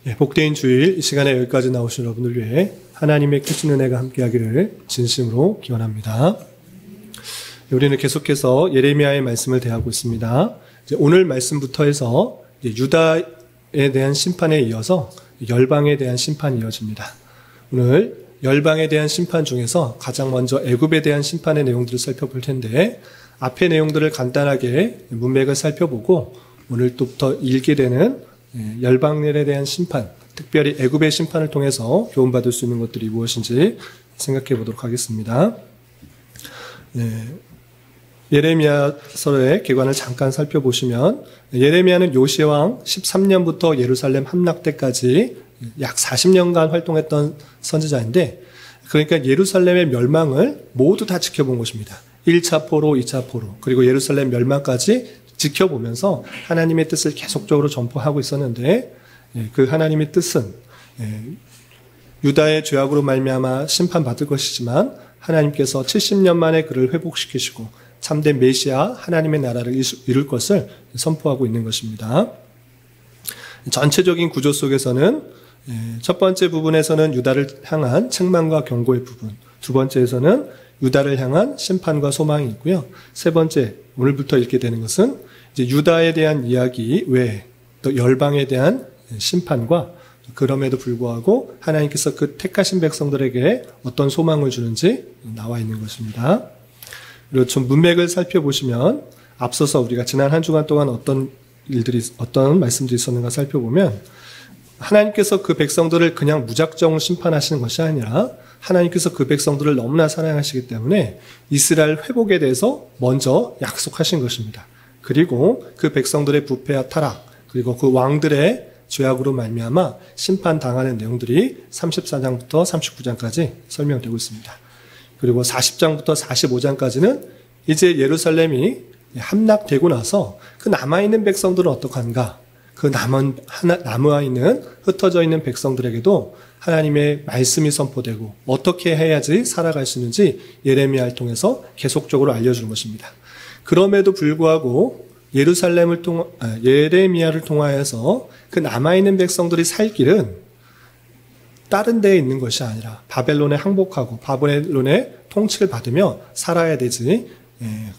복된 주일 이 시간에 여기까지 나오신 여러분을 위해 하나님의 크신 은혜가 함께하기를 진심으로 기원합니다. 우리는 계속해서 예레미야의 말씀을 대하고 있습니다. 오늘 말씀부터 해서 유다에 대한 심판에 이어서 열방에 대한 심판이 이어집니다. 오늘 열방에 대한 심판 중에서 가장 먼저 애굽에 대한 심판의 내용들을 살펴볼 텐데, 앞의 내용들을 간단하게 문맥을 살펴보고 오늘부터 읽게 되는 열방들에 대한 심판, 특별히 애굽의 심판을 통해서 교훈받을 수 있는 것들이 무엇인지 생각해 보도록 하겠습니다. 예레미야서의 기관을 잠깐 살펴보시면, 예레미야는 요시야 왕 13년부터 예루살렘 함락 때까지 약 40년간 활동했던 선지자인데, 그러니까 예루살렘의 멸망을 모두 다 지켜본 것입니다. 1차 포로, 2차 포로, 그리고 예루살렘 멸망까지 지켜보면서 하나님의 뜻을 계속적으로 전포하고 있었는데, 그 하나님의 뜻은 유다의 죄악으로 말미암아 심판받을 것이지만 하나님께서 70년 만에 그를 회복시키시고 참된 메시아 하나님의 나라를 이룰 것을 선포하고 있는 것입니다. 전체적인 구조 속에서는 첫 번째 부분에서는 유다를 향한 책망과 경고의 부분, 두 번째에서는 유다를 향한 심판과 소망이 있고요. 세 번째, 오늘부터 읽게 되는 것은 이제 유다에 대한 이야기 외에 또 열방에 대한 심판과, 그럼에도 불구하고 하나님께서 그 택하신 백성들에게 어떤 소망을 주는지 나와 있는 것입니다. 그리고 좀 문맥을 살펴보시면, 앞서서 우리가 지난 한 주간 동안 어떤 말씀들이 있었는가 살펴보면, 하나님께서 그 백성들을 그냥 무작정 심판하시는 것이 아니라 하나님께서 그 백성들을 너무나 사랑하시기 때문에 이스라엘 회복에 대해서 먼저 약속하신 것입니다. 그리고 그 백성들의 부패와 타락, 그리고 그 왕들의 죄악으로 말미암아 심판당하는 내용들이 34장부터 39장까지 설명되고 있습니다. 그리고 40장부터 45장까지는 이제 예루살렘이 함락되고 나서 그 남아있는 백성들은 어떡한가, 그 남아있는 흩어져 있는 백성들에게도 하나님의 말씀이 선포되고 어떻게 해야지 살아갈 수 있는지 예레미야를 통해서 계속적으로 알려주는 것입니다. 그럼에도 불구하고 예레미야를 통하여서 그 남아있는 백성들이 살 길은 다른 데에 있는 것이 아니라 바벨론에 항복하고 바벨론의 통치를 받으며 살아야 되지,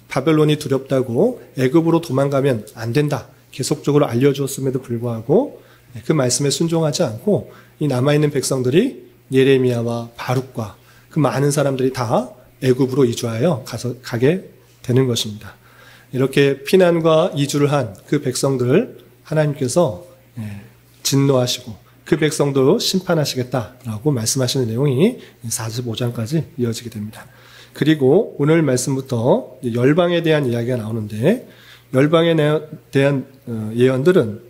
바벨론이 두렵다고 애굽으로 도망가면 안 된다, 계속적으로 알려주었음에도 불구하고 그 말씀에 순종하지 않고 이 남아있는 백성들이 예레미야와 바룩과 그 많은 사람들이 다 애굽으로 이주하여 가게 되는 것입니다. 이렇게 피난과 이주를 한 그 백성들을 하나님께서 진노하시고 그 백성도 심판하시겠다라고 말씀하시는 내용이 45장까지 이어지게 됩니다. 그리고 오늘 말씀부터 열방에 대한 이야기가 나오는데, 열방에 대한 예언들은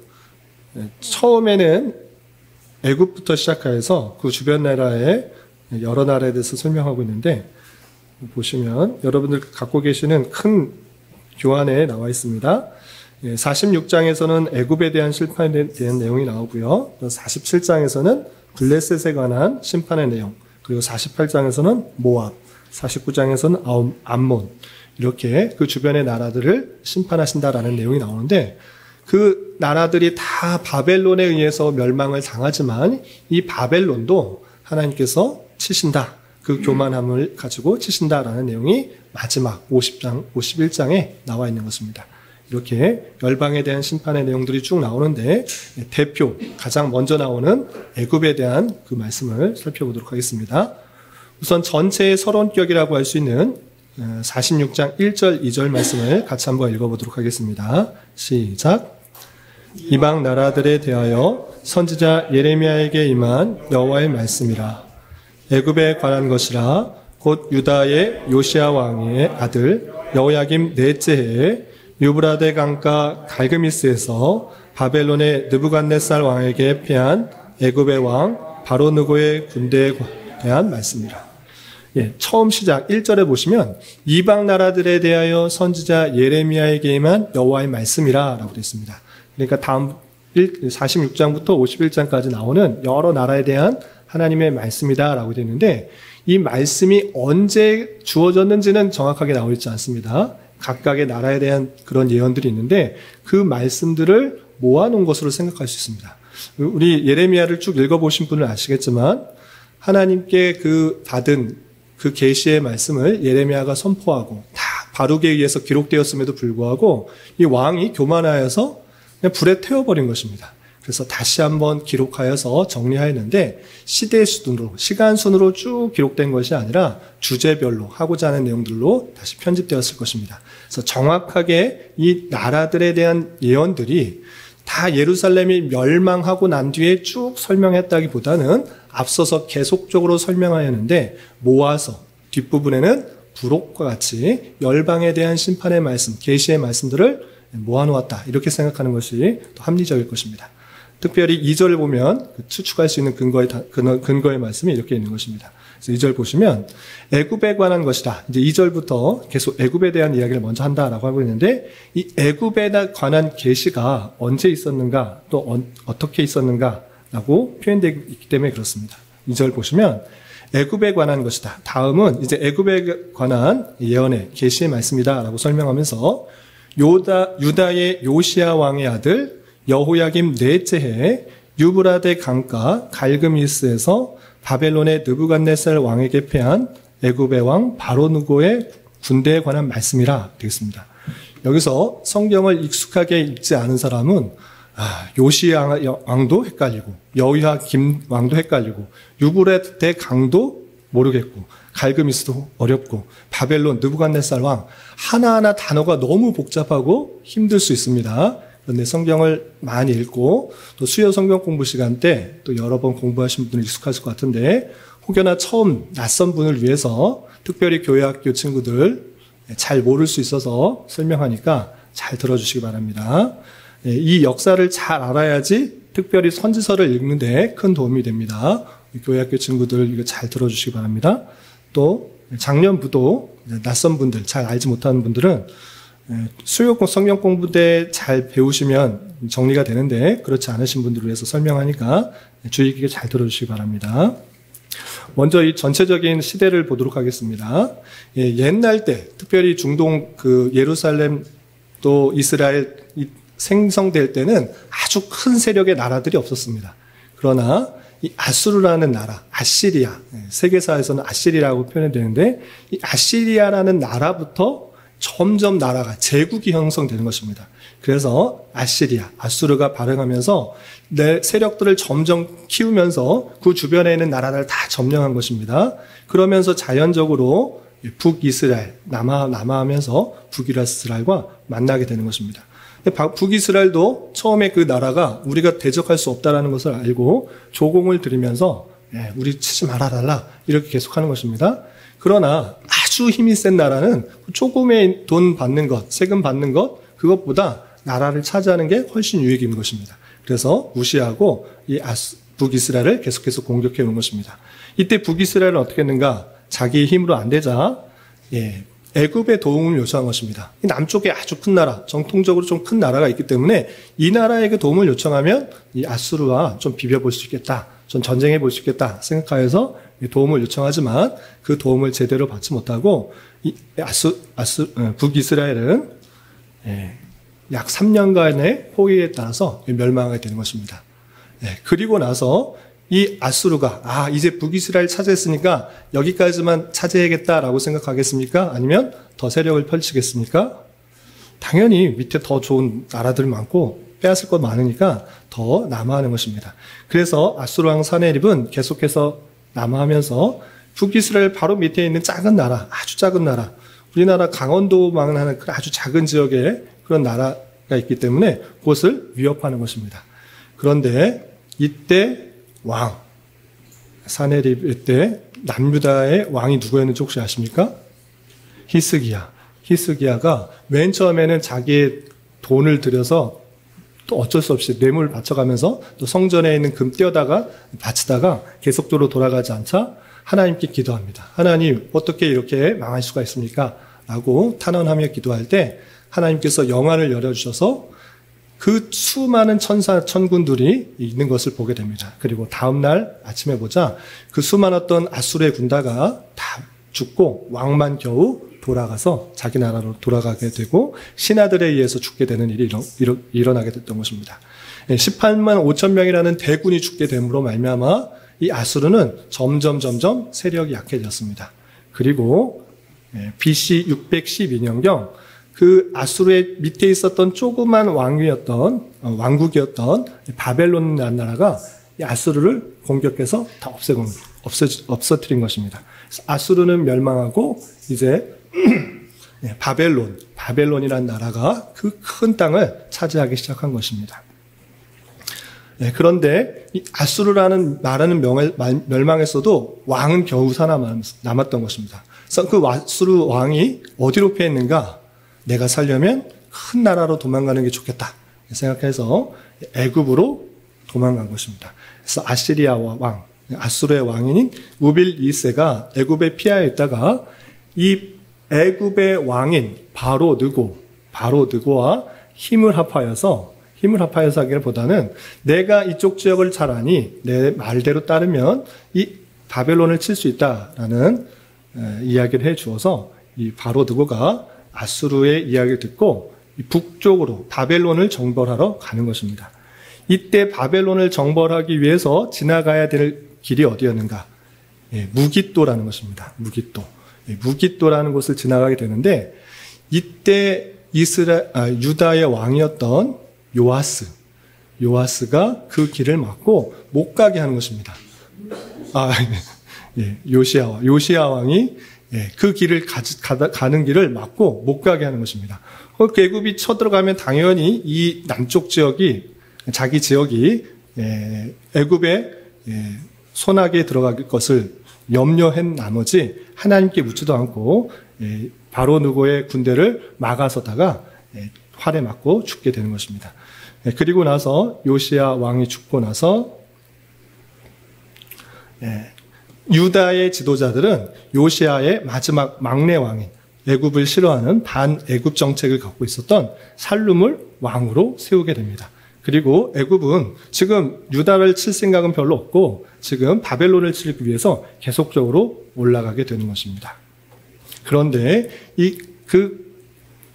처음에는 애굽부터 시작해서 그 주변 나라의 여러 나라에 대해서 설명하고 있는데, 보시면 여러분들 갖고 계시는 큰 교환에 나와 있습니다. 46장에서는 애굽에 대한 심판에 대한 내용이 나오고요. 47장에서는 블레셋에 관한 심판의 내용, 그리고 48장에서는 모압, 49장에서는 암몬, 이렇게 그 주변의 나라들을 심판하신다라는 내용이 나오는데, 그 나라들이 다 바벨론에 의해서 멸망을 당하지만 이 바벨론도 하나님께서 치신다, 그 교만함을 가지고 치신다라는 내용이 마지막 51장에 나와 있는 것입니다. 이렇게 열방에 대한 심판의 내용들이 쭉 나오는데, 대표 가장 먼저 나오는 애굽에 대한 그 말씀을 살펴보도록 하겠습니다. 우선 전체의 서론격이라고 할 수 있는 46장 1절 2절 말씀을 같이 한번 읽어보도록 하겠습니다. 시작. 이방 나라들에 대하여 선지자 예레미야에게 임한 여호와의 말씀이라. 애굽에 관한 것이라. 곧 유다의 요시야 왕의 아들 여호야김 넷째 해에 유브라데 강가 갈그미스에서 바벨론의 느부갓네살 왕에게 패한 애굽의 왕 바로느고의 군대에 대한 말씀이라. 처음 시작 1절에 보시면 이방 나라들에 대하여 선지자 예레미야에게 임한 여호와의 말씀이라 라고 되어 있습니다. 그러니까 다음 46장부터 51장까지 나오는 여러 나라에 대한 하나님의 말씀이다 라고 되어 있는데, 이 말씀이 언제 주어졌는지는 정확하게 나와 있지 않습니다. 각각의 나라에 대한 그런 예언들이 있는데, 그 말씀들을 모아놓은 것으로 생각할 수 있습니다. 우리 예레미야를 쭉 읽어보신 분은 아시겠지만 하나님께 그 받은 그 계시의 말씀을 예레미야가 선포하고 다 바룩에 의해서 기록되었음에도 불구하고 이 왕이 교만하여서 그냥 불에 태워버린 것입니다. 그래서 다시 한번 기록하여서 정리하였는데 시대 순으로, 시간 순으로 쭉 기록된 것이 아니라 주제별로 하고자 하는 내용들로 다시 편집되었을 것입니다. 그래서 정확하게 이 나라들에 대한 예언들이 다 예루살렘이 멸망하고 난 뒤에 쭉 설명했다기보다는 앞서서 계속적으로 설명하였는데 모아서 뒷부분에는 부록과 같이 열방에 대한 심판의 말씀, 계시의 말씀들을 모아놓았다. 이렇게 생각하는 것이 더 합리적일 것입니다. 특별히 2절을 보면 추측할 수 있는 근거의 말씀이 이렇게 있는 것입니다. 그래서 2절 보시면 애굽에 관한 것이다. 이제 2절부터 계속 애굽에 대한 이야기를 먼저 한다라고 하고 있는데 이 애굽에 관한 계시가 언제 있었는가 또 어떻게 있었는가라고 표현되기 있기 때문에 그렇습니다. 2절 보시면 애굽에 관한 것이다. 다음은 이제 애굽에 관한 예언의 계시의 말씀이다라고 설명하면서 유다의 요시야 왕의 아들 여호야김 넷째 해에 유브라데 강가 갈그미스에서 바벨론의 느부갓네살 왕에게 패한 애굽의 왕 바로누고의 군대에 관한 말씀이라 되겠습니다. 여기서 성경을 익숙하게 읽지 않은 사람은 요시야 왕도 헷갈리고 여호야김 왕도 헷갈리고 유브라데 강도 모르겠고 갈그미스도 어렵고 바벨론 느부갓네살 왕 하나하나 단어가 너무 복잡하고 힘들 수 있습니다. 그런데 성경을 많이 읽고 또 수요 성경 공부 시간 때 또 여러 번 공부하신 분은 익숙하실 것 같은데 혹여나 처음 낯선 분을 위해서 특별히 교회학교 친구들 잘 모를 수 있어서 설명하니까 잘 들어주시기 바랍니다. 이 역사를 잘 알아야지 특별히 선지서를 읽는데 큰 도움이 됩니다. 교회학교 친구들 이거 잘 들어주시기 바랍니다. 또 작년부도 낯선 분들 잘 알지 못하는 분들은 수요 성경 공부 때 잘 배우시면 정리가 되는데 그렇지 않으신 분들을 위해서 설명하니까 주의 깊게 잘 들어주시기 바랍니다. 먼저 이 전체적인 시대를 보도록 하겠습니다. 옛날 때 특별히 중동 예루살렘 또 이스라엘 생성될 때는 아주 큰 세력의 나라들이 없었습니다. 그러나 이 아수르라는 나라, 아시리아, 세계사에서는 아시리아라고 표현되는데 이 아시리아라는 나라부터 점점 나라가 제국이 형성되는 것입니다. 그래서 아수르가 발흥하면서 내 세력들을 점점 키우면서 그 주변에 있는 나라를 다 점령한 것입니다. 그러면서 자연적으로 북이스라엘, 남하하면서 북이스라엘과 만나게 되는 것입니다. 북이스라엘도 처음에 그 나라가 우리가 대적할 수 없다는 것을 알고 조공을 들이면서 우리 치지 말아달라 이렇게 계속하는 것입니다. 그러나 아주 힘이 센 나라는 조금의 돈 받는 것, 세금 받는 것, 그것보다 나라를 차지하는 게 훨씬 유익인 것입니다. 그래서 무시하고 이 북이스라엘을 계속해서 공격해 오는 것입니다. 이때 북이스라엘은 어떻게 했는가? 자기의 힘으로 안 되자 애굽의 도움을 요청한 것입니다. 이 남쪽에 아주 큰 나라, 정통적으로 좀 큰 나라가 있기 때문에 이 나라에게 도움을 요청하면 이 아수르와 좀 비벼볼 수 있겠다, 좀 전쟁해 볼 수 있겠다 생각하여서 도움을 요청하지만 그 도움을 제대로 받지 못하고 이 북이스라엘은 약 3년간의 포위에 따라서 멸망하게 되는 것입니다. 그리고 나서 이 아수르가 이제 북이스라엘 차지했으니까 여기까지만 차지해야겠다라고 생각하겠습니까? 아니면 더 세력을 펼치겠습니까? 당연히 밑에 더 좋은 나라들이 많고 빼앗을 것 많으니까 더 남하하는 것입니다. 그래서 아수르 왕 사네립은 계속해서 남하하면서 북이스라엘 바로 밑에 있는 작은 나라, 아주 작은 나라, 우리나라 강원도만 하는 아주 작은 지역에 그런 나라가 있기 때문에 그것을 위협하는 것입니다. 그런데 이때 왕, 사네립 때 남유다의 왕이 누구였는지 혹시 아십니까? 히스기야가 맨 처음에는 자기의 돈을 들여서 또 어쩔 수 없이 뇌물 바쳐가면서 또 성전에 있는 금 떼어다가 바치다가 계속적으로 돌아가지 않자 하나님께 기도합니다. 하나님 어떻게 이렇게 망할 수가 있습니까? 라고 탄원하며 기도할 때 하나님께서 영안을 열어주셔서 그 수많은 천군들이 있는 것을 보게 됩니다. 그리고 다음날 아침에 보자 그 수많았던 아수르의 군다가 다 죽고 왕만 겨우 돌아가서 자기 나라로 돌아가게 되고 신하들에 의해서 죽게 되는 일이 일어나게 됐던 것입니다. 18만 5천 명이라는 대군이 죽게 됨으로 말미암아 이 아수르는 점점 세력이 약해졌습니다. 그리고 BC 612년경 그 아수르의 밑에 있었던 조그만 왕국이었던 바벨론이라는 나라가 이 아수르를 공격해서 다 없어뜨린 것입니다. 아수르는 멸망하고 이제 바벨론이라는 나라가 그 큰 땅을 차지하기 시작한 것입니다. 그런데 이 아수르라는 나라는 멸망했어도 왕은 겨우 살아남았던 것입니다. 그래서 그 아수르 왕이 어디로 피했는가? 내가 살려면 큰 나라로 도망가는 게 좋겠다 생각해서 애굽으로 도망간 것입니다. 그래서 아시리아와 왕, 아수르의 왕인 우빌 2세가 애굽에 피하여 있다가 이 애굽의 왕인 바로 느고와 힘을 합하여서 하기보다는 내가 이쪽 지역을 잘 아니 내 말대로 따르면 이 바벨론을 칠 수 있다라는 이야기를 해 주어서 이 바로 느고가 아수르의 이야기를 듣고 북쪽으로 바벨론을 정벌하러 가는 것입니다. 이때 바벨론을 정벌하기 위해서 지나가야 될 길이 어디였는가? 무깃도라는 것입니다. 무깃도라는 곳을 지나가게 되는데 이때 유다의 왕이었던 요아스가 그 길을 막고 못 가게 하는 것입니다. 요시야 왕이 그 길을 가는 길을 막고 못 가게 하는 것입니다. 애굽이 쳐들어가면 당연히 이 남쪽 지역이 자기 지역이 애굽의 손아귀에 들어갈 것을 염려한 나머지 하나님께 묻지도 않고 바로 느고의 군대를 막아서다가 활에 맞고 죽게 되는 것입니다. 그리고 나서 요시야 왕이 죽고 나서 유다의 지도자들은 요시야의 마지막 막내 왕인 애굽을 싫어하는 반애굽 정책을 갖고 있었던 살룸을 왕으로 세우게 됩니다. 그리고 애굽은 지금 유다를 칠 생각은 별로 없고 지금 바벨론을 치기 위해서 계속적으로 올라가게 되는 것입니다. 그런데 그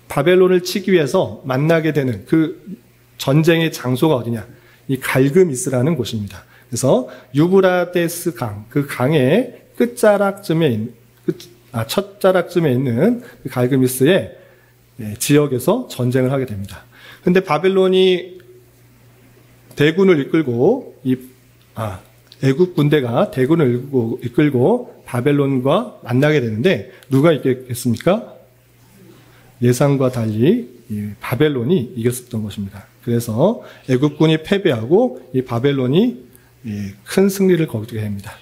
바벨론을 치기 위해서 만나게 되는 그 전쟁의 장소가 어디냐? 이 갈그미스라는 곳입니다. 그래서 유브라데스 강, 그 강의 첫자락쯤에 있는 그 갈그미스의 지역에서 전쟁을 하게 됩니다. 근데 바벨론이 대군을 이끌고 애국 군대가 대군을 이끌고 바벨론과 만나게 되는데 누가 이겼겠습니까? 예상과 달리 바벨론이 이겼었던 것입니다. 그래서 애국군이 패배하고 이 바벨론이 큰 승리를 거두게 됩니다.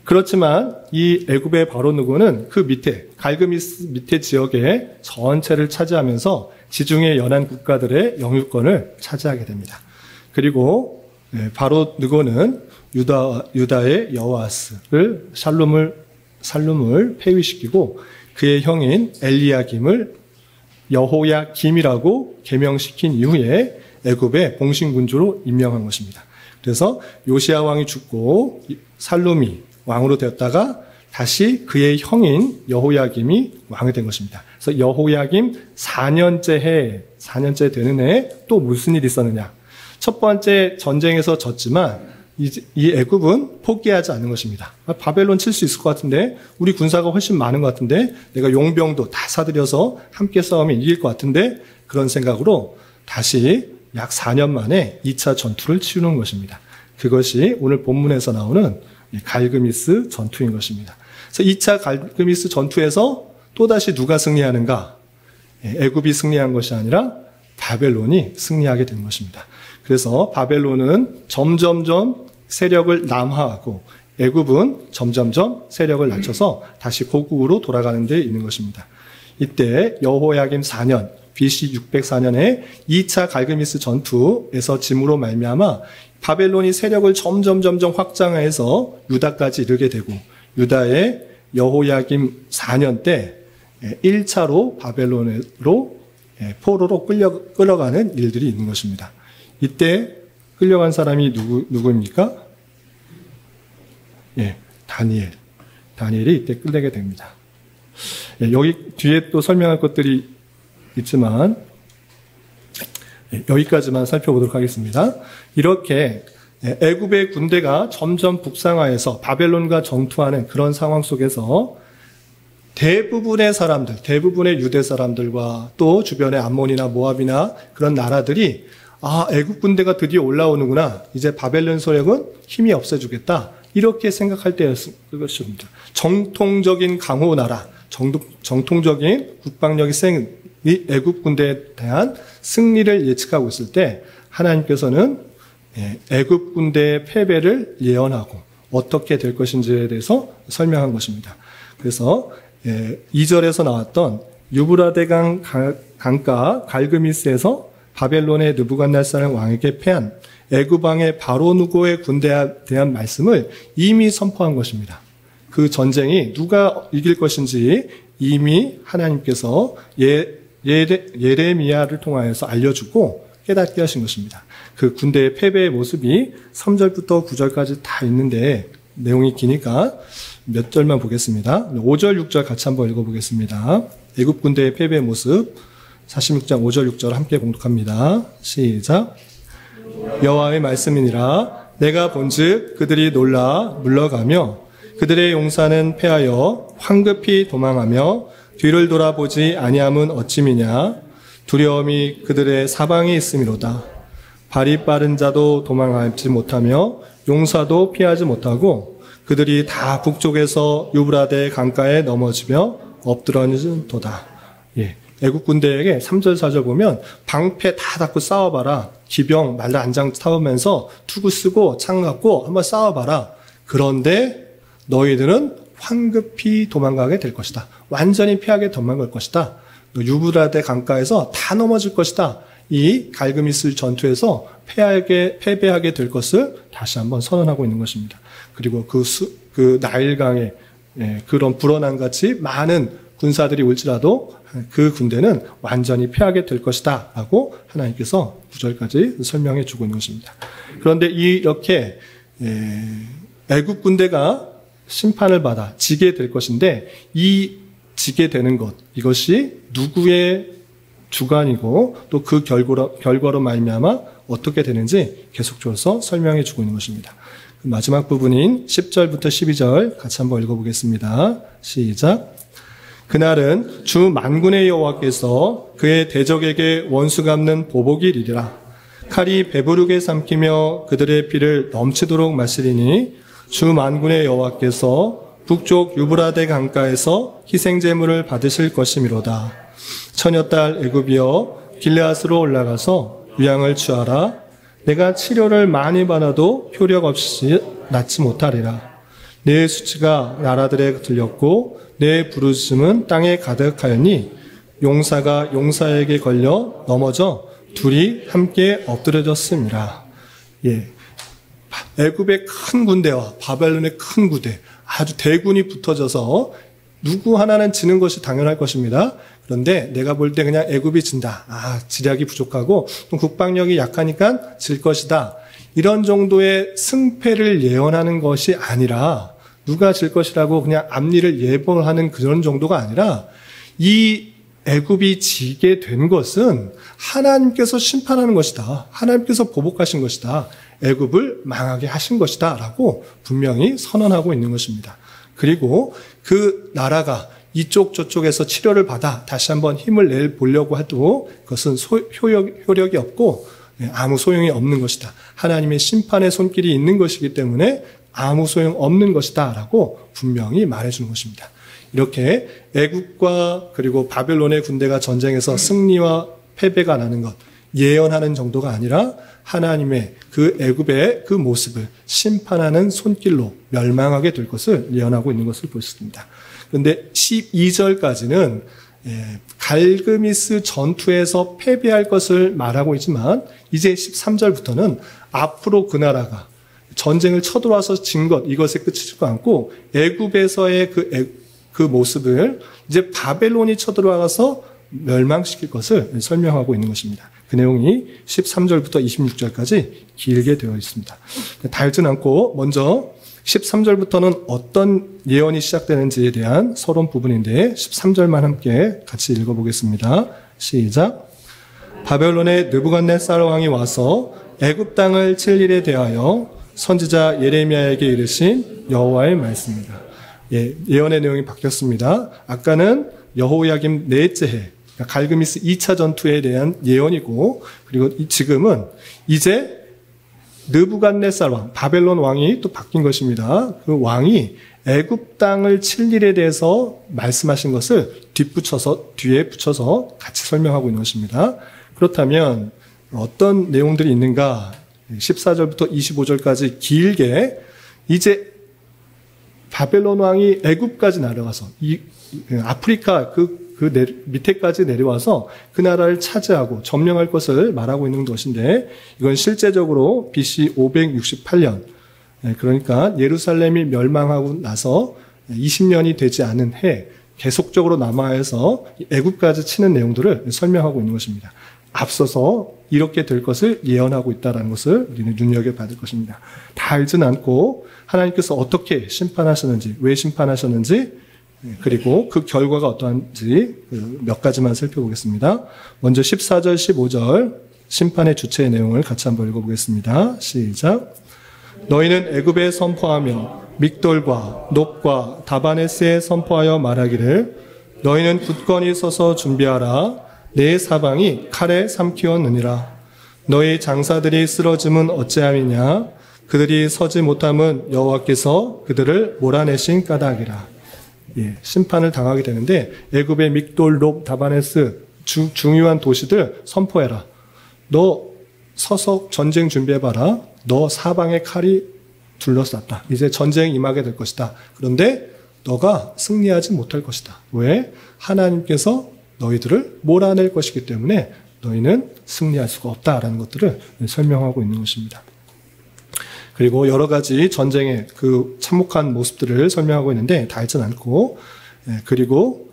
그렇지만 이 애굽의 바로 느고는 그 밑에 갈그미스 밑에 지역의 전체를 차지하면서 지중해 연안 국가들의 영유권을 차지하게 됩니다. 그리고 바로 느고는 유다의 여호아스를 살룸을 폐위시키고 그의 형인 엘리야김을 여호야김이라고 개명시킨 이후에 애굽의 봉신군주로 임명한 것입니다. 그래서 요시야 왕이 죽고 살룸이 왕으로 되었다가 다시 그의 형인 여호야김이 왕이 된 것입니다. 그래서 여호야김 4년째 되는 해에 또 무슨 일이 있었느냐? 첫 번째 전쟁에서 졌지만 이 애굽은 포기하지 않는 것입니다. 바벨론 칠 수 있을 것 같은데 우리 군사가 훨씬 많은 것 같은데 내가 용병도 다 사들여서 함께 싸우면 이길 것 같은데 그런 생각으로 다시 약 4년 만에 2차 전투를 치르는 것입니다. 그것이 오늘 본문에서 나오는 갈그미스 전투인 것입니다. 그래서 2차 갈그미스 전투에서 또다시 누가 승리하는가? 애굽이 승리한 것이 아니라 바벨론이 승리하게 된 것입니다. 그래서 바벨론은 점점점 세력을 남하하고 애굽은 점점점 세력을 낮춰서 다시 고국으로 돌아가는 데 있는 것입니다. 이때 여호야김 4년 BC 604년에 2차 갈그미스 전투에서 짐으로 말미암아 바벨론이 세력을 점점 확장해서 유다까지 이르게 되고 유다의 여호야김 4년 때 1차로 바벨론으로 포로로 끌어가는 일들이 있는 것입니다. 이때 끌려간 사람이 누구입니까? 다니엘이 이때 끌리게 됩니다. 여기 뒤에 또 설명할 것들이 있지만 여기까지만 살펴보도록 하겠습니다. 이렇게 애굽의 군대가 점점 북상하여서 바벨론과 전투하는 그런 상황 속에서 대부분의 사람들, 대부분의 유대 사람들과 또 주변의 암몬이나 모압이나 그런 나라들이 애굽 군대가 드디어 올라오는구나. 이제 바벨론 세력은 힘이 없어지겠다. 이렇게 생각할 때였을 것입니다. 정통적인 강호 나라, 정통적인 국방력이 센 이 애굽 군대에 대한 승리를 예측하고 있을 때 하나님께서는 애굽 군대의 패배를 예언하고 어떻게 될 것인지에 대해서 설명한 것입니다. 그래서 2절에서 나왔던 유브라데강 강가 갈그미스에서 바벨론의 느부갓네살 왕에게 패한 애굽 왕의 바로누고의 군대에 대한 말씀을 이미 선포한 것입니다. 그 전쟁이 누가 이길 것인지 이미 하나님께서 예레미야를 통하여서 알려주고 깨닫게 하신 것입니다. 그 군대의 패배의 모습이 3절부터 9절까지 다 있는데 내용이 기니까 몇 절만 보겠습니다. 5절, 6절 같이 한번 읽어보겠습니다. 애굽 군대의 패배의 모습 46장 5절, 6절 함께 봉독합니다. 시작. 여호와의 말씀이니라. 내가 본즉 그들이 놀라 물러가며 그들의 용사는 패하여 황급히 도망하며 뒤를 돌아보지 아니함은 어찌미냐. 두려움이 그들의 사방에 있음이로다. 발이 빠른 자도 도망하지 못하며 용사도 피하지 못하고 그들이 다 북쪽에서 유브라데 강가에 넘어지며 엎드러지도다. 애국 군대에게 3절 4절 보면 방패 다 닫고 싸워봐라. 기병 말라 안장 타면서 투구 쓰고 창 갖고 한번 싸워봐라. 그런데 너희들은 황급히 도망가게 될 것이다. 완전히 피하게 도망갈 것이다. 유브라데 강가에서 다 넘어질 것이다. 이 갈그미스 전투에서 패배하게 될 것을 다시 한번 선언하고 있는 것입니다. 그리고 그 나일강에 그런 불어난 같이 많은 군사들이 올지라도 그 군대는 완전히 패하게 될 것이다 라고 하나님께서 9절까지 설명해 주고 있는 것입니다. 그런데 이렇게 애국 군대가 심판을 받아 지게 될 것인데 이 지게 되는 것 이것이 누구의 주관이고 또 그 결과로 말미암아 어떻게 되는지 계속적으로 설명해 주고 있는 것입니다. 마지막 부분인 10절부터 12절 같이 한번 읽어보겠습니다. 시작. 그날은 주 만군의 여호와께서 그의 대적에게 원수 갚는 보복이 이르리라. 칼이 배부르게 삼키며 그들의 피를 넘치도록 마시리니 주 만군의 여호와께서 북쪽 유브라데 강가에서 희생제물을 받으실 것이미로다. 처녀딸 애굽이여 길르앗으로 올라가서 유양을 취하라. 내가 치료를 많이 받아도 효력 없이 낫지 못하리라. 내 수치가 나라들에 들렸고 내 부르심은 땅에 가득하였니 용사가 용사에게 걸려 넘어져 둘이 함께 엎드려졌습니다. 애굽의 큰 군대와 바벨론의 큰 군대 아주 대군이 붙어져서 누구 하나는 지는 것이 당연할 것입니다. 그런데 내가 볼 때 그냥 애굽이 진다. 지략이 부족하고 또 국방력이 약하니까 질 것이다. 이런 정도의 승패를 예언하는 것이 아니라 누가 질 것이라고 그냥 앞니를 예보하는 그런 정도가 아니라 이 애굽이 지게 된 것은 하나님께서 심판하는 것이다. 하나님께서 보복하신 것이다. 애굽을 망하게 하신 것이다. 라고 분명히 선언하고 있는 것입니다. 그리고 그 나라가 이쪽 저쪽에서 치료를 받아 다시 한번 힘을 내보려고 해도 그것은 효력이 없고 아무 소용이 없는 것이다. 하나님의 심판의 손길이 있는 것이기 때문에 아무 소용 없는 것이다. 라고 분명히 말해주는 것입니다. 이렇게 애국과 그리고 바벨론의 군대가 전쟁에서 승리와 패배가 나는 것 예언하는 정도가 아니라 하나님의 그 애굽의 그 모습을 심판하는 손길로 멸망하게 될 것을 예언하고 있는 것을 볼 수 있습니다. 그런데 12절까지는 갈그미스 전투에서 패배할 것을 말하고 있지만 이제 13절부터는 앞으로 그 나라가 전쟁을 쳐들어와서 진 것 이것에 그치지도 않고 애굽에서의 그 모습을 이제 바벨론이 쳐들어와서 멸망시킬 것을 설명하고 있는 것입니다. 그 내용이 13절부터 26절까지 길게 되어 있습니다. 달진 않고 먼저 13절부터는 어떤 예언이 시작되는지에 대한 서론 부분인데 13절만 함께 같이 읽어보겠습니다. 시작. 바벨론의 느부갓네살 왕이 와서 애굽 땅을 칠 일에 대하여 선지자 예레미야에게 이르신 여호와의 말씀입니다. 예언의 내용이 바뀌었습니다. 아까는 여호야김 넷째 해, 그러니까 갈그미스 2차 전투에 대한 예언이고, 그리고 지금은 이제 느부갓네살 왕, 바벨론 왕이 또 바뀐 것입니다. 그 왕이 애굽 땅을 칠 일에 대해서 말씀하신 것을 뒤에 붙여서 같이 설명하고 있는 것입니다. 그렇다면 어떤 내용들이 있는가? 14절부터 25절까지 길게 이제 바벨론 왕이 애굽까지 내려와서 아프리카 밑에까지 내려와서 그 나라를 차지하고 점령할 것을 말하고 있는 것인데, 이건 실제적으로 BC 568년, 그러니까 예루살렘이 멸망하고 나서 20년이 되지 않은 해 계속적으로 남아해서 애굽까지 치는 내용들을 설명하고 있는 것입니다. 앞서서 이렇게 될 것을 예언하고 있다는 것을 우리는 눈여겨봐야 될 것입니다. 다 알지는 않고 하나님께서 어떻게 심판하셨는지, 왜 심판하셨는지, 그리고 그 결과가 어떠한지 몇 가지만 살펴보겠습니다. 먼저 14절, 15절 심판의 주체의 내용을 같이 한번 읽어보겠습니다. 시작. 너희는 애굽에 선포하며 믹돌과 높과 다바네스에 선포하여 말하기를 너희는 굳건히 서서 준비하라. 내 사방이 칼에 삼키었느니라. 너희 장사들이 쓰러짐은 어찌함이냐. 그들이 서지 못함은 여호와께서 그들을 몰아내신 까닭이라. 심판을 당하게 되는데, 애굽의 믹돌, 롭, 다바네스 중요한 도시들 선포해라. 너 서서 전쟁 준비해봐라. 너 사방에 칼이 둘러쌌다. 이제 전쟁이 임하게 될 것이다. 그런데 너가 승리하지 못할 것이다. 왜? 하나님께서 너희들을 몰아낼 것이기 때문에 너희는 승리할 수가 없다라는 것들을 설명하고 있는 것입니다. 그리고 여러 가지 전쟁의 그 참혹한 모습들을 설명하고 있는데 다 알지는 않고, 그리고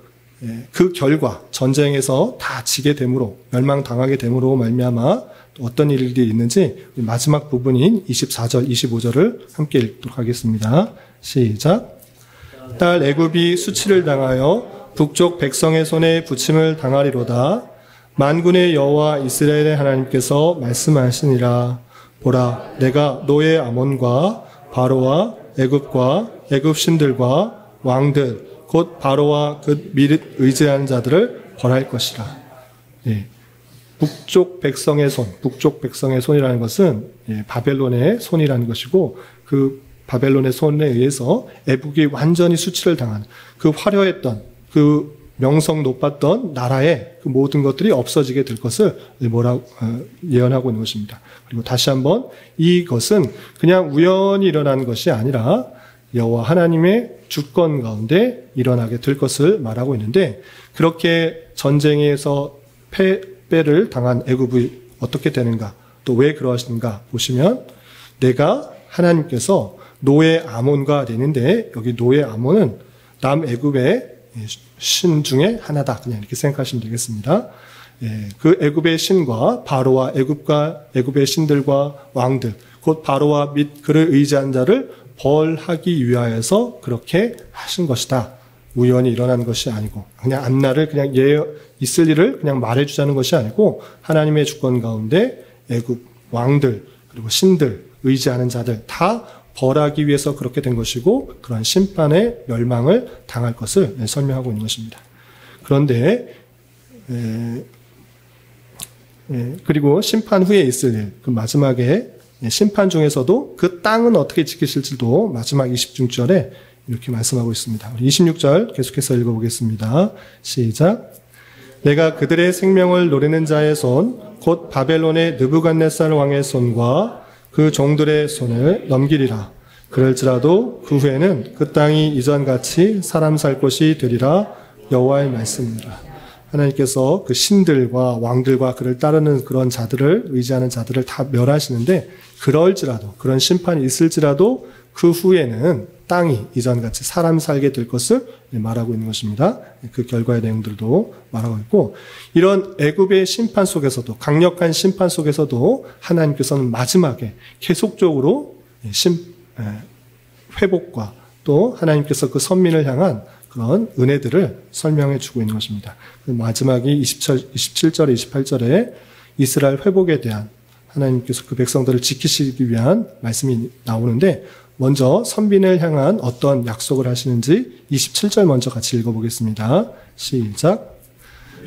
그 결과 전쟁에서 다 지게 됨으로, 멸망당하게 됨으로 말미암아 어떤 일들이 있는지 마지막 부분인 24절, 25절을 함께 읽도록 하겠습니다. 시작. 딸 애굽이 수치를 당하여 북쪽 백성의 손에 부침을 당하리로다. 만군의 여호와 이스라엘의 하나님께서 말씀하시니라. 보라, 내가 노예 아몬과 바로와 애굽과 애굽 신들과 왕들 곧 바로와 그 미릇 의지하는 자들을 벌할 것이라. 북쪽 백성의 손이라는 것은 바벨론의 손이라는 것이고, 그 바벨론의 손에 의해서 애국이 완전히 수치를 당한, 그 화려했던, 그 명성 높았던 나라의 그 모든 것들이 없어지게 될 것을 예언하고 있는 것입니다. 그리고 다시 한번 이것은 그냥 우연히 일어난 것이 아니라 여호와 하나님의 주권 가운데 일어나게 될 것을 말하고 있는데, 그렇게 전쟁에서 패배를 당한 애굽이 어떻게 되는가, 또 왜 그러하시는가 보시면, 내가 하나님께서 노예 아몬과 되는데, 여기 노예 아몬은 남애굽의 신 중에 하나다, 그냥 이렇게 생각하시면 되겠습니다. 그 애굽의 신과 바로와 애굽의 신들과 왕들, 곧 바로와 및 그를 의지한 자를 벌하기 위하여서 그렇게 하신 것이다. 우연히 일어난 것이 아니고, 그냥 앞날을 그냥 있을 일을 그냥 말해주자는 것이 아니고, 하나님의 주권 가운데 애굽 왕들, 그리고 신들, 의지하는 자들 다 벌하기 위해서 그렇게 된 것이고, 그러한 심판의 멸망을 당할 것을 설명하고 있는 것입니다. 그런데 그리고 심판 후에 있을 일, 그 마지막에 심판 중에서도 그 땅은 어떻게 지키실지도 마지막 26절에 이렇게 말씀하고 있습니다. 26절 계속해서 읽어보겠습니다. 시작. 내가 그들의 생명을 노리는 자의 손, 곧 바벨론의 느부갓네살 왕의 손과 그 종들의 손을 넘기리라. 그럴지라도 그 후에는 그 땅이 이전같이 사람 살 곳이 되리라. 여호와의 말씀이라. 하나님께서 그 신들과 왕들과 그를 따르는 그런 자들을, 의지하는 자들을 다 멸하시는데, 그럴지라도, 그런 심판이 있을지라도 그 후에는 땅이 이전같이 사람 살게 될 것을 말하고 있는 것입니다. 그 결과의 내용들도 말하고 있고, 이런 애굽의 심판 속에서도, 강력한 심판 속에서도 하나님께서는 마지막에 계속적으로 회복과 또 하나님께서 그 선민을 향한 그런 은혜들을 설명해 주고 있는 것입니다. 마지막이 27절에 28절에 이스라엘 회복에 대한 하나님께서 그 백성들을 지키시기 위한 말씀이 나오는데 먼저 선민을 향한 어떤 약속을 하시는지 27절 먼저 같이 읽어보겠습니다. 시작.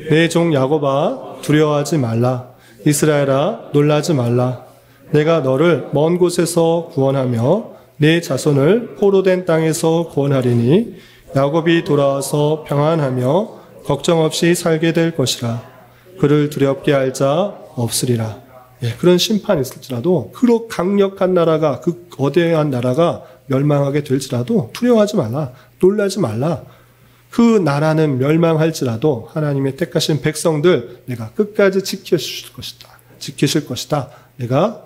내 종 야곱아 두려워하지 말라. 이스라엘아 놀라지 말라. 내가 너를 먼 곳에서 구원하며 내 자손을 포로된 땅에서 구원하리니 야곱이 돌아와서 평안하며 걱정 없이 살게 될 것이라. 그를 두렵게 할 자 없으리라. 그런 심판이 있을지라도 그 강력한 나라가 그 거대한 나라가 멸망하게 될지라도 두려워하지 말라. 놀라지 말라. 그 나라는 멸망할지라도 하나님의 택하신 백성들 내가 끝까지 지키실 것이다. 내가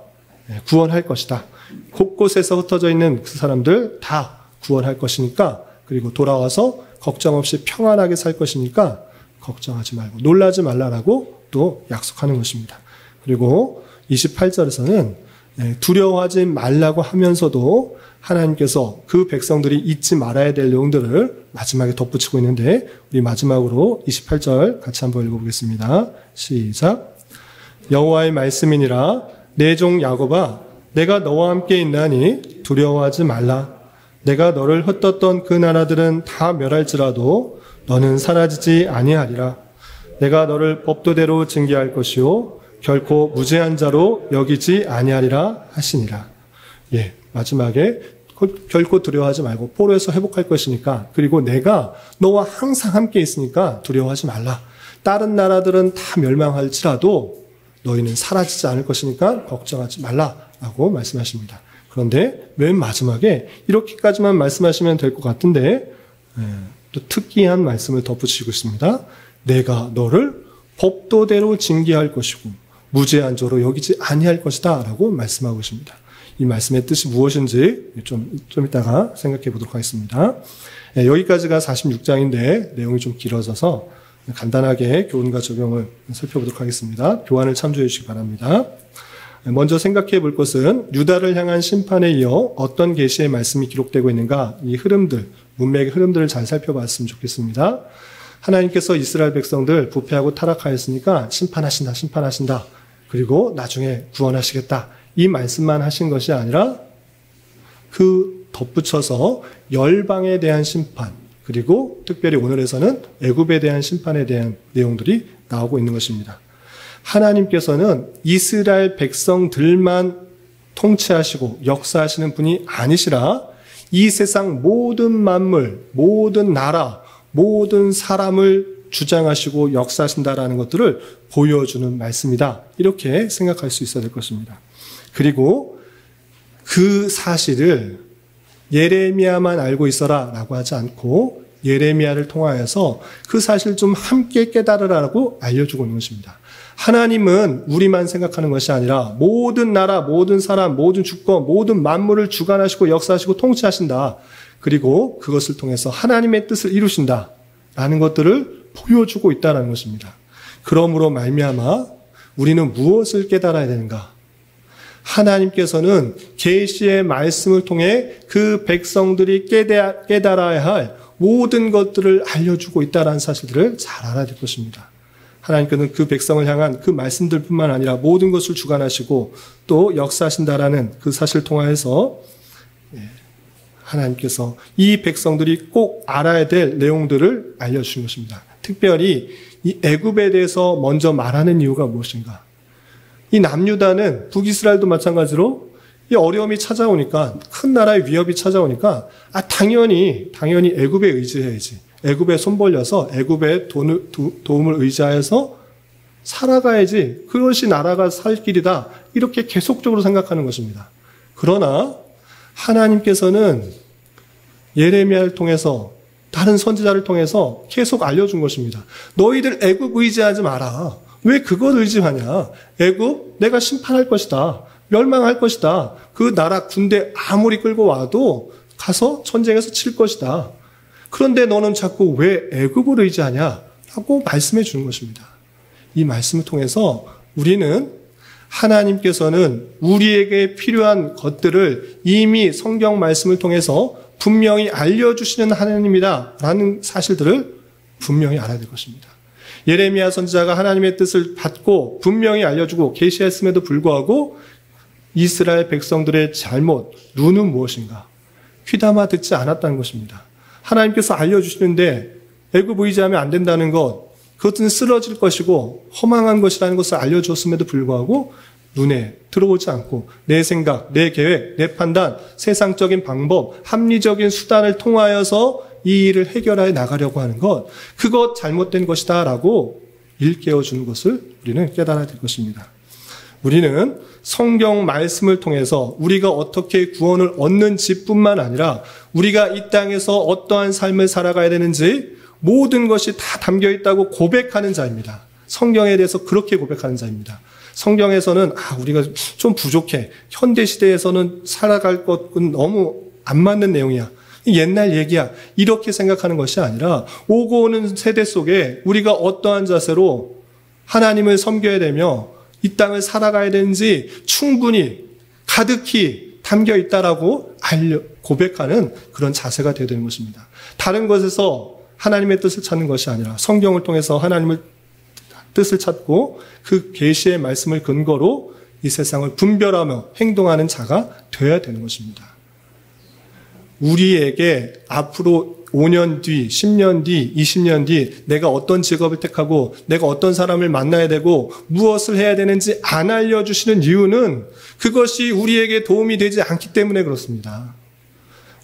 구원할 것이다. 곳곳에서 흩어져 있는 그 사람들 다 구원할 것이니까 그리고 돌아와서 걱정 없이 평안하게 살 것이니까 걱정하지 말고 놀라지 말라라고 또 약속하는 것입니다. 그리고 28절에서는 두려워하지 말라고 하면서도 하나님께서 그 백성들이 잊지 말아야 될 내용들을 마지막에 덧붙이고 있는데 우리 마지막으로 28절 같이 한번 읽어보겠습니다. 시작. 여호와의 말씀이니라. 내 종 야곱아 내가 너와 함께 있나니 두려워하지 말라. 내가 너를 흩떴던 그 나라들은 다 멸할지라도 너는 사라지지 아니하리라. 내가 너를 법도대로 징계할 것이요 결코 무죄한 자로 여기지 아니하리라 하시니라. 마지막에 결코 두려워하지 말고 포로에서 회복할 것이니까 그리고 내가 너와 항상 함께 있으니까 두려워하지 말라. 다른 나라들은 다 멸망할지라도 너희는 사라지지 않을 것이니까 걱정하지 말라라고 말씀하십니다. 그런데 맨 마지막에 이렇게까지만 말씀하시면 될 것 같은데 또 특이한 말씀을 덧붙이고 있습니다. 내가 너를 법도대로 징계할 것이고 무죄한 자로 여기지 아니할 것이다 라고 말씀하고 있습니다. 이 말씀의 뜻이 무엇인지 좀 이따가 생각해 보도록 하겠습니다. 여기까지가 46장인데 내용이 좀 길어져서 간단하게 교훈과 적용을 살펴보도록 하겠습니다. 교환을 참조해 주시기 바랍니다. 먼저 생각해 볼 것은 유다를 향한 심판에 이어 어떤 계시의 말씀이 기록되고 있는가 이 흐름들, 문맥의 흐름들을 잘 살펴봤으면 좋겠습니다. 하나님께서 이스라엘 백성들 부패하고 타락하였으니까 심판하신다. 그리고 나중에 구원하시겠다. 이 말씀만 하신 것이 아니라 그 덧붙여서 열방에 대한 심판 그리고 특별히 오늘에서는 애굽에 대한 심판에 대한 내용들이 나오고 있는 것입니다. 하나님께서는 이스라엘 백성들만 통치하시고 역사하시는 분이 아니시라 이 세상 모든 만물, 모든 나라, 모든 사람을 주장하시고 역사하신다라는 것들을 보여주는 말씀이다. 이렇게 생각할 수 있어야 될 것입니다. 그리고 그 사실을 예레미야만 알고 있어라 라고 하지 않고 예레미야를 통하여서 그 사실 좀 함께 깨달으라고 알려주고 있는 것입니다. 하나님은 우리만 생각하는 것이 아니라 모든 나라, 모든 사람, 모든 주권, 모든 만물을 주관하시고 역사하시고 통치하신다. 그리고 그것을 통해서 하나님의 뜻을 이루신다. 라는 것들을 보여주고 있다는 것입니다. 그러므로 말미암아 우리는 무엇을 깨달아야 되는가? 하나님께서는 계시의 말씀을 통해 그 백성들이 깨달아야 할 모든 것들을 알려주고 있다는 사실들을 잘 알아야 될 것입니다. 하나님께서는 그 백성을 향한 그 말씀들뿐만 아니라 모든 것을 주관하시고 또 역사하신다라는 그 사실을 통하여서 하나님께서 이 백성들이 꼭 알아야 될 내용들을 알려주신 것입니다. 특별히 이 애굽에 대해서 먼저 말하는 이유가 무엇인가? 이 남유다는 북이스라엘도 마찬가지로 이 어려움이 찾아오니까 큰 나라의 위협이 찾아오니까 당연히 애굽에 의지해야지. 애굽에 손 벌려서 애굽의 도움을 의지하여서 살아가야지. 그것이 나라가 살 길이다. 이렇게 계속적으로 생각하는 것입니다. 그러나 하나님께서는 예레미야를 통해서 다른 선지자를 통해서 계속 알려준 것입니다. 너희들 애굽 의지하지 마라. 왜 그걸 의지하냐? 애굽 내가 심판할 것이다. 멸망할 것이다. 그 나라 군대 아무리 끌고 와도 가서 전쟁에서 칠 것이다. 그런데 너는 자꾸 왜 애굽을 의지하냐? 라고 말씀해 주는 것입니다. 이 말씀을 통해서 우리는 하나님께서는 우리에게 필요한 것들을 이미 성경 말씀을 통해서 분명히 알려주시는 하나님이다 라는 사실들을 분명히 알아야 될 것입니다. 예레미야 선지자가 하나님의 뜻을 받고 분명히 알려주고 계시했음에도 불구하고 이스라엘 백성들의 잘못, 루는 무엇인가? 귀담아 듣지 않았다는 것입니다. 하나님께서 알려주시는데 애굽 의지하면 안 된다는 것, 그것은 쓰러질 것이고 허망한 것이라는 것을 알려주었음에도 불구하고 눈에 들어오지 않고 내 생각, 내 계획, 내 판단, 세상적인 방법, 합리적인 수단을 통하여서 이 일을 해결해 나가려고 하는 것, 그것 잘못된 것이다 라고 일깨워주는 것을 우리는 깨달아야 될 것입니다. 우리는 성경 말씀을 통해서 우리가 어떻게 구원을 얻는지뿐만 아니라 우리가 이 땅에서 어떠한 삶을 살아가야 되는지 모든 것이 다 담겨 있다고 고백하는 자입니다. 성경에 대해서 그렇게 고백하는 자입니다. 성경에서는 우리가 좀 부족해. 현대 시대에서는 살아갈 것은 너무 안 맞는 내용이야. 옛날 얘기야. 이렇게 생각하는 것이 아니라 오고 오는 세대 속에 우리가 어떠한 자세로 하나님을 섬겨야 되며 이 땅을 살아가야 되는지 충분히 가득히 담겨 있다라고 고백하는 그런 자세가 되어야 되는 것입니다. 다른 것에서 하나님의 뜻을 찾는 것이 아니라 성경을 통해서 하나님의 뜻을 찾고 그 계시의 말씀을 근거로 이 세상을 분별하며 행동하는 자가 되어야 되는 것입니다. 우리에게 앞으로 5년 뒤, 10년 뒤, 20년 뒤 내가 어떤 직업을 택하고 내가 어떤 사람을 만나야 되고 무엇을 해야 되는지 안 알려주시는 이유는 그것이 우리에게 도움이 되지 않기 때문에 그렇습니다.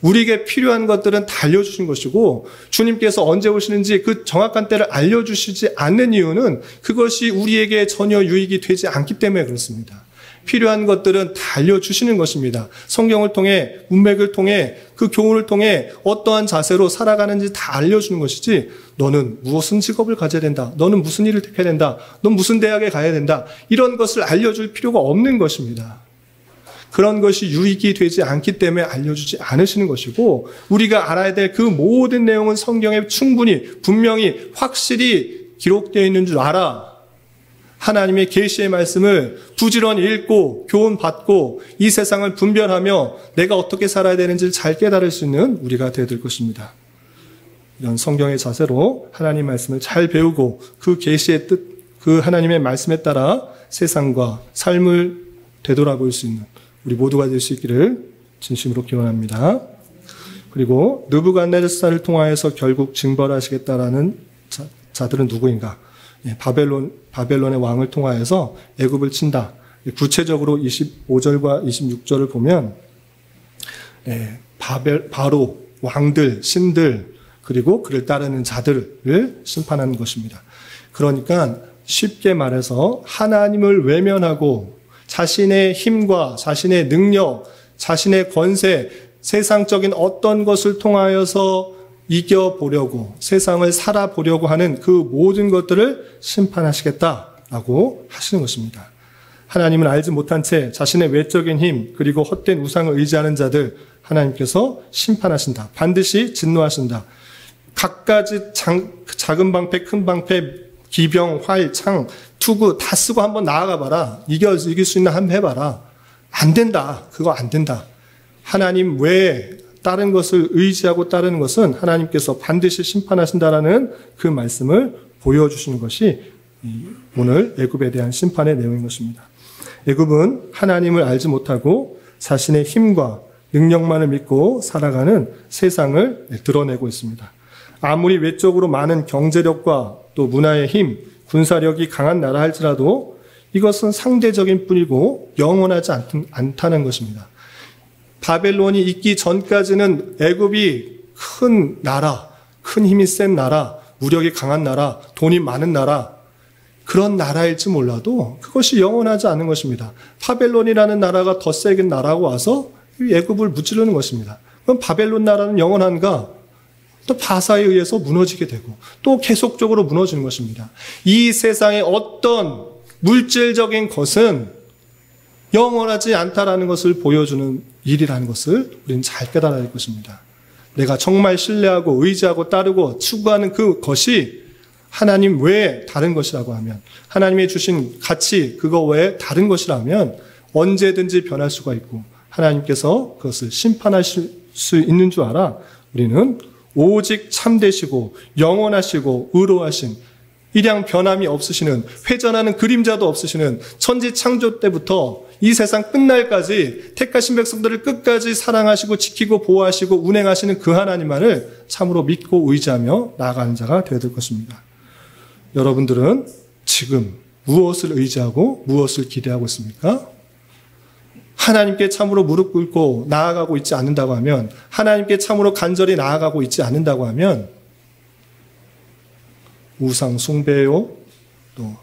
우리에게 필요한 것들은 다 알려주신 것이고 주님께서 언제 오시는지 그 정확한 때를 알려주시지 않는 이유는 그것이 우리에게 전혀 유익이 되지 않기 때문에 그렇습니다. 필요한 것들은 다 알려주시는 것입니다. 성경을 통해, 문맥을 통해, 그 교훈을 통해 어떠한 자세로 살아가는지 다 알려주는 것이지 너는 무슨 직업을 가져야 된다. 너는 무슨 일을 택해야 된다. 넌 무슨 대학에 가야 된다. 이런 것을 알려줄 필요가 없는 것입니다. 그런 것이 유익이 되지 않기 때문에 알려주지 않으시는 것이고 우리가 알아야 될 그 모든 내용은 성경에 충분히 분명히 확실히 기록되어 있는 줄 알아. 하나님의 계시의 말씀을 부지런히 읽고 교훈받고 이 세상을 분별하며 내가 어떻게 살아야 되는지를 잘 깨달을 수 있는 우리가 되어야 될 것입니다. 이런 성경의 자세로 하나님 말씀을 잘 배우고 그 계시의 뜻, 그 하나님의 말씀에 따라 세상과 삶을 되돌아볼 수 있는 우리 모두가 될 수 있기를 진심으로 기원합니다. 그리고 느부갓네살을 통하여서 결국 징벌하시겠다라는 자들은 누구인가? 바벨론의 왕을 통하여서 애굽을 친다. 구체적으로 25절과 26절을 보면 바로 왕들, 신들 그리고 그를 따르는 자들을 심판하는 것입니다. 그러니까 쉽게 말해서 하나님을 외면하고 자신의 힘과 자신의 능력, 자신의 권세, 세상적인 어떤 것을 통하여서 이겨보려고 세상을 살아보려고 하는 그 모든 것들을 심판하시겠다라고 하시는 것입니다. 하나님은 알지 못한 채 자신의 외적인 힘 그리고 헛된 우상을 의지하는 자들 하나님께서 심판하신다. 반드시 진노하신다. 각가지 작은 방패, 큰 방패, 기병, 활, 창, 투구 다 쓰고 한번 나아가 봐라. 이길 수 있나 한번 해봐라. 안 된다. 그거 안 된다. 하나님 외에 다른 것을 의지하고 따르는 것은 하나님께서 반드시 심판하신다라는 그 말씀을 보여주시는 것이 오늘 애굽에 대한 심판의 내용인 것입니다. 애굽은 하나님을 알지 못하고 자신의 힘과 능력만을 믿고 살아가는 세상을 드러내고 있습니다. 아무리 외적으로 많은 경제력과 또 문화의 힘, 군사력이 강한 나라 할지라도 이것은 상대적인 뿐이고 영원하지 않다는 것입니다. 바벨론이 있기 전까지는 애굽이 큰 나라, 큰 힘이 센 나라, 무력이 강한 나라, 돈이 많은 나라, 그런 나라일지 몰라도 그것이 영원하지 않은 것입니다. 바벨론이라는 나라가 더 세긴 나라고 와서 애굽을 무찌르는 것입니다. 그럼 바벨론 나라는 영원한가? 또 바사에 의해서 무너지게 되고 또 계속적으로 무너지는 것입니다. 이 세상의 어떤 물질적인 것은 영원하지 않다라는 것을 보여주는 일이라는 것을 우리는 잘 깨달아야 할 것입니다. 내가 정말 신뢰하고 의지하고 따르고 추구하는 그것이 하나님 외에 다른 것이라고 하면, 하나님이 주신 가치 그거 외에 다른 것이라면 언제든지 변할 수가 있고 하나님께서 그것을 심판하실 수 있는 줄 알아 우리는 오직 참되시고 영원하시고 의로하신, 일양 변함이 없으시는, 회전하는 그림자도 없으시는, 천지 창조 때부터 이 세상 끝날까지 택하신 백성들을 끝까지 사랑하시고 지키고 보호하시고 운행하시는 그 하나님만을 참으로 믿고 의지하며 나아가는 자가 되어야 될 것입니다. 여러분들은 지금 무엇을 의지하고 무엇을 기대하고 있습니까? 하나님께 참으로 무릎 꿇고 나아가고 있지 않는다고 하면, 하나님께 참으로 간절히 나아가고 있지 않는다고 하면 우상 숭배요, 또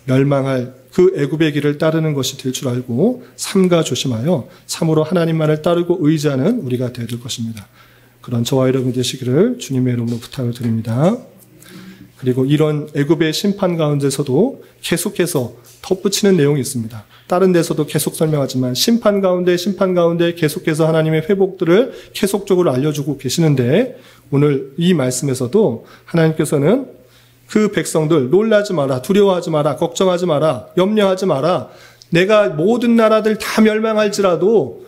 멸망할 그 애굽의 길을 따르는 것이 될 줄 알고 삼가 조심하여 참으로 하나님만을 따르고 의지하는 우리가 되어야 될 것입니다. 그런 저와 여러분 되시기를 주님의 이름으로 부탁을 드립니다. 그리고 이런 애굽의 심판 가운데서도 계속해서 덧붙이는 내용이 있습니다. 다른 데서도 계속 설명하지만 심판 가운데 계속해서 하나님의 회복들을 계속적으로 알려주고 계시는데, 오늘 이 말씀에서도 하나님께서는 그 백성들 놀라지 마라, 두려워하지 마라, 걱정하지 마라, 염려하지 마라. 내가 모든 나라들 다 멸망할지라도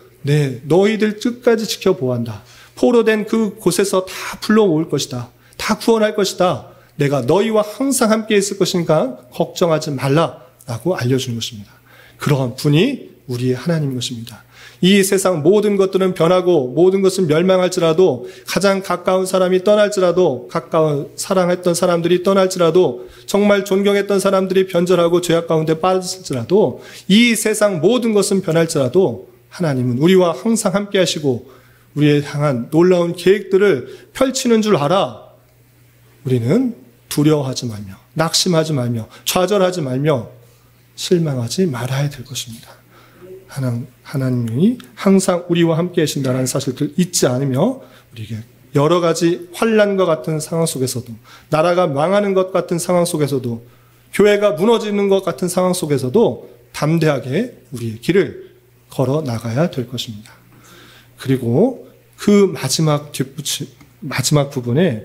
너희들 끝까지 지켜보한다. 포로된 그 곳에서 다 불러올 것이다. 다 구원할 것이다. 내가 너희와 항상 함께 있을 것이니까 걱정하지 말라라고 알려주는 것입니다. 그런 분이 우리의 하나님인 것입니다. 이 세상 모든 것들은 변하고 모든 것은 멸망할지라도, 가장 가까운 사람이 떠날지라도, 가까운 사랑했던 사람들이 떠날지라도, 정말 존경했던 사람들이 변절하고 죄악 가운데 빠질지라도, 이 세상 모든 것은 변할지라도 하나님은 우리와 항상 함께 하시고 우리에 향한 놀라운 계획들을 펼치는 줄 알아 우리는 두려워하지 말며 낙심하지 말며 좌절하지 말며 실망하지 말아야 될 것입니다. 하나님이 항상 우리와 함께 하신다는 사실을 잊지 않으며 우리에게 여러 가지 환난과 같은 상황 속에서도, 나라가 망하는 것 같은 상황 속에서도, 교회가 무너지는 것 같은 상황 속에서도 담대하게 우리의 길을 걸어 나가야 될 것입니다. 그리고 그 마지막 부분에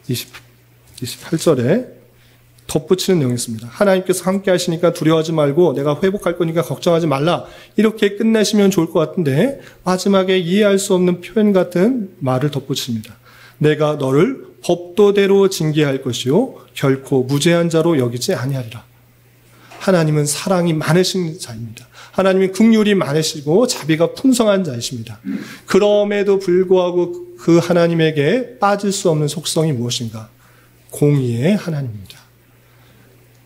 28절에 덧붙이는 내용이 있습니다. 하나님께서 함께 하시니까 두려워하지 말고 내가 회복할 거니까 걱정하지 말라. 이렇게 끝내시면 좋을 것 같은데 마지막에 이해할 수 없는 표현 같은 말을 덧붙입니다. 내가 너를 법도대로 징계할 것이요 결코 무죄한 자로 여기지 아니하리라. 하나님은 사랑이 많으신 자입니다. 하나님은 긍휼이 많으시고 자비가 풍성한 자이십니다. 그럼에도 불구하고 그 하나님에게 빠질 수 없는 속성이 무엇인가? 공의의 하나님입니다.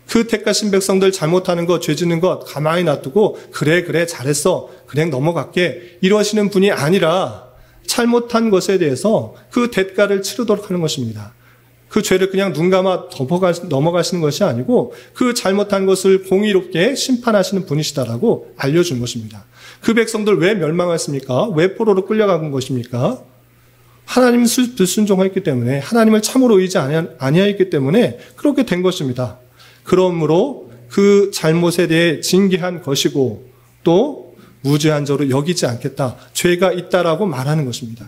그 택하신 백성들 잘못하는 것, 죄 짓는 것 가만히 놔두고 그래 잘했어, 그냥 넘어갈게 이러시는 분이 아니라 잘못한 것에 대해서 그 대가를 치르도록 하는 것입니다. 그 죄를 그냥 눈 감아 넘어가시는 것이 아니고 그 잘못한 것을 공의롭게 심판하시는 분이시다라고 알려준 것입니다. 그 백성들 왜 멸망했습니까? 왜 포로로 끌려간 것입니까? 하나님 불순종했기 때문에, 하나님을 참으로 의지 아니하였기 때문에 그렇게 된 것입니다. 그러므로 그 잘못에 대해 징계한 것이고 또 무죄한 자로 여기지 않겠다, 죄가 있다라고 말하는 것입니다.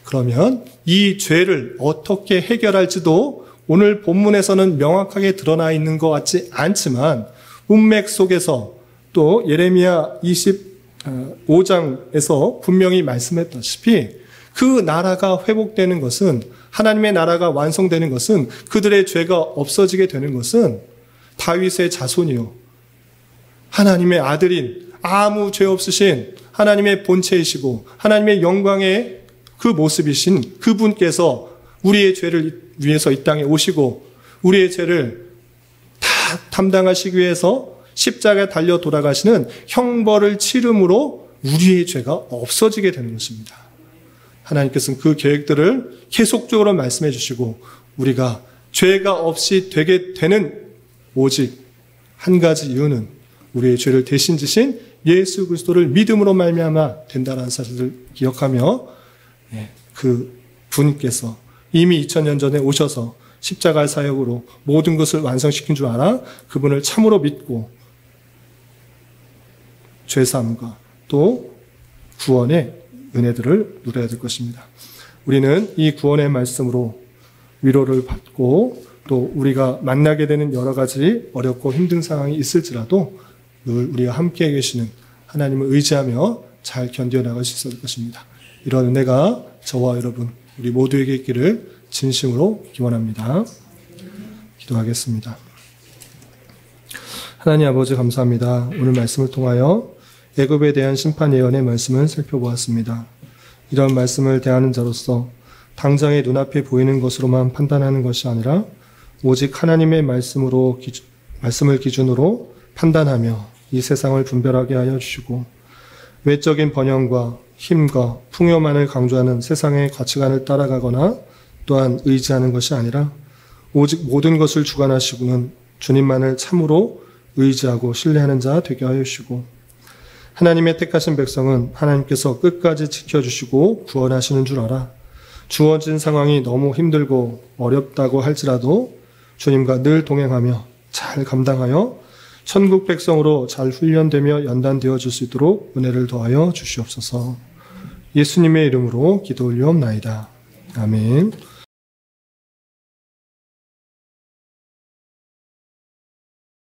그러면 이 죄를 어떻게 해결할지도 오늘 본문에서는 명확하게 드러나 있는 것 같지 않지만 문맥 속에서 또 예레미야 25장에서 분명히 말씀했다시피 그 나라가 회복되는 것은, 하나님의 나라가 완성되는 것은, 그들의 죄가 없어지게 되는 것은 다윗의 자손이요 하나님의 아들인 아무 죄 없으신 하나님의 본체이시고 하나님의 영광의 그 모습이신 그분께서 우리의 죄를 위해서 이 땅에 오시고 우리의 죄를 다 담당하시기 위해서 십자가에 달려 돌아가시는 형벌을 치름으로 우리의 죄가 없어지게 되는 것입니다. 하나님께서는 그 계획들을 계속적으로 말씀해 주시고 우리가 죄가 없이 되게 되는 오직 한 가지 이유는 우리의 죄를 대신 지신 예수 그리스도를 믿음으로 말미암아 된다는 사실을 기억하며 그 분께서 이미 2000년 전에 오셔서 십자가의 사역으로 모든 것을 완성시킨 줄 알아 그분을 참으로 믿고 죄사함과 또 구원의 은혜들을 누려야 될 것입니다. 우리는 이 구원의 말씀으로 위로를 받고 또 우리가 만나게 되는 여러 가지 어렵고 힘든 상황이 있을지라도 늘 우리가 함께 계시는 하나님을 의지하며 잘 견뎌나갈 수 있을 것입니다. 이런 은혜가 저와 여러분 우리 모두에게 있기를 진심으로 기원합니다. 기도하겠습니다. 하나님 아버지 감사합니다. 오늘 말씀을 통하여 애굽에 대한 심판 예언의 말씀을 살펴보았습니다. 이런 말씀을 대하는 자로서 당장의 눈앞에 보이는 것으로만 판단하는 것이 아니라 오직 하나님의 말씀을 기준으로 판단하며 이 세상을 분별하게 하여 주시고 외적인 번영과 힘과 풍요만을 강조하는 세상의 가치관을 따라가거나 또한 의지하는 것이 아니라 오직 모든 것을 주관하시고는 주님만을 참으로 의지하고 신뢰하는 자 되게 하여 주시고 하나님의 택하신 백성은 하나님께서 끝까지 지켜주시고 구원하시는 줄 알아 주어진 상황이 너무 힘들고 어렵다고 할지라도 주님과 늘 동행하며 잘 감당하여 천국 백성으로 잘 훈련되며 연단되어 줄 수 있도록 은혜를 더하여 주시옵소서. 예수님의 이름으로 기도 올리옵나이다. 아멘.